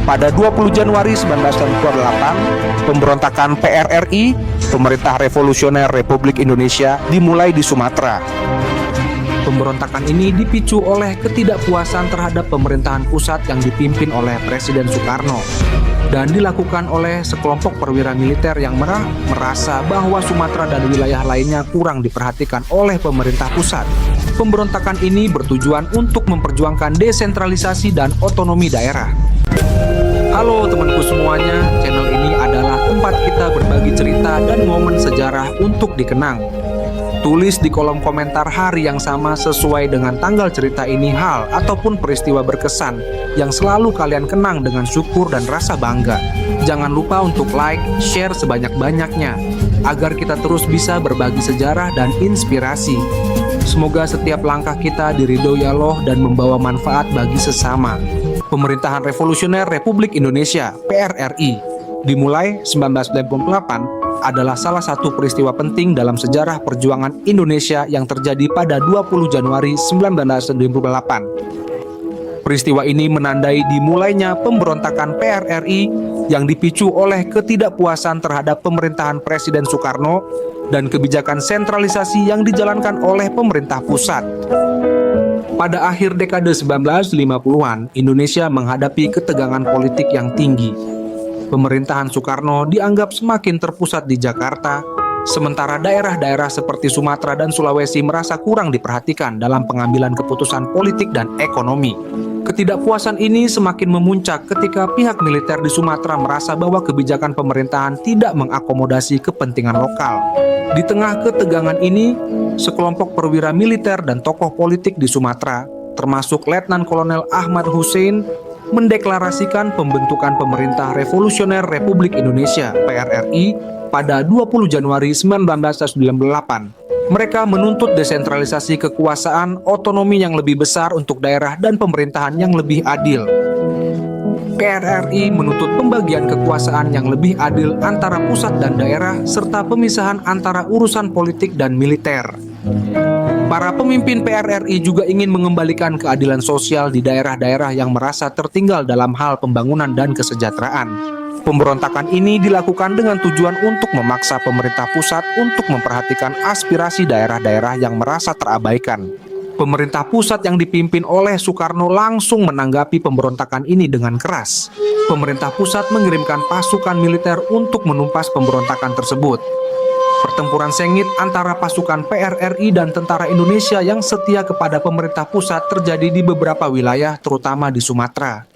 Pada 20 Januari 1948, pemberontakan PRRI, Pemerintah Revolusioner Republik Indonesia, dimulai di Sumatera. Pemberontakan ini dipicu oleh ketidakpuasan terhadap pemerintahan pusat yang dipimpin oleh Presiden Soekarno dan dilakukan oleh sekelompok perwira militer yang merasa bahwa Sumatera dan wilayah lainnya kurang diperhatikan oleh pemerintah pusat. Pemberontakan ini bertujuan untuk memperjuangkan desentralisasi dan otonomi daerah. Halo temanku semuanya, channel ini adalah tempat kita berbagi cerita dan momen sejarah untuk dikenang. Tulis di kolom komentar hari yang sama sesuai dengan tanggal cerita ini hal ataupun peristiwa berkesan yang selalu kalian kenang dengan syukur dan rasa bangga. Jangan lupa untuk like, share sebanyak-banyaknya agar kita terus bisa berbagi sejarah dan inspirasi. Semoga setiap langkah kita diridhoi Allah dan membawa manfaat bagi sesama. Pemerintahan Revolusioner Republik Indonesia (PRRI) dimulai 1998 adalah salah satu peristiwa penting dalam sejarah perjuangan Indonesia yang terjadi pada 20 Januari 1998. Peristiwa ini menandai dimulainya pemberontakan PRRI yang dipicu oleh ketidakpuasan terhadap pemerintahan Presiden Soekarno dan kebijakan sentralisasi yang dijalankan oleh pemerintah pusat. Pada akhir dekade 1950-an, Indonesia menghadapi ketegangan politik yang tinggi. Pemerintahan Soekarno dianggap semakin terpusat di Jakarta, sementara daerah-daerah seperti Sumatera dan Sulawesi merasa kurang diperhatikan dalam pengambilan keputusan politik dan ekonomi. Ketidakpuasan ini semakin memuncak ketika pihak militer di Sumatera merasa bahwa kebijakan pemerintahan tidak mengakomodasi kepentingan lokal. Di tengah ketegangan ini, sekelompok perwira militer dan tokoh politik di Sumatera, termasuk Letnan Kolonel Ahmad Hussein, mendeklarasikan pembentukan Pemerintah Revolusioner Republik Indonesia (PRRI) pada 20 Januari 1998. Mereka menuntut desentralisasi kekuasaan, otonomi yang lebih besar untuk daerah dan pemerintahan yang lebih adil. PRRI menuntut pembagian kekuasaan yang lebih adil antara pusat dan daerah serta pemisahan antara urusan politik dan militer. Para pemimpin PRRI juga ingin mengembalikan keadilan sosial di daerah-daerah yang merasa tertinggal dalam hal pembangunan dan kesejahteraan. Pemberontakan ini dilakukan dengan tujuan untuk memaksa pemerintah pusat untuk memperhatikan aspirasi daerah-daerah yang merasa terabaikan. Pemerintah pusat yang dipimpin oleh Soekarno langsung menanggapi pemberontakan ini dengan keras. Pemerintah pusat mengirimkan pasukan militer untuk menumpas pemberontakan tersebut. Pertempuran sengit antara pasukan PRRI dan tentara Indonesia yang setia kepada pemerintah pusat terjadi di beberapa wilayah, terutama di Sumatera.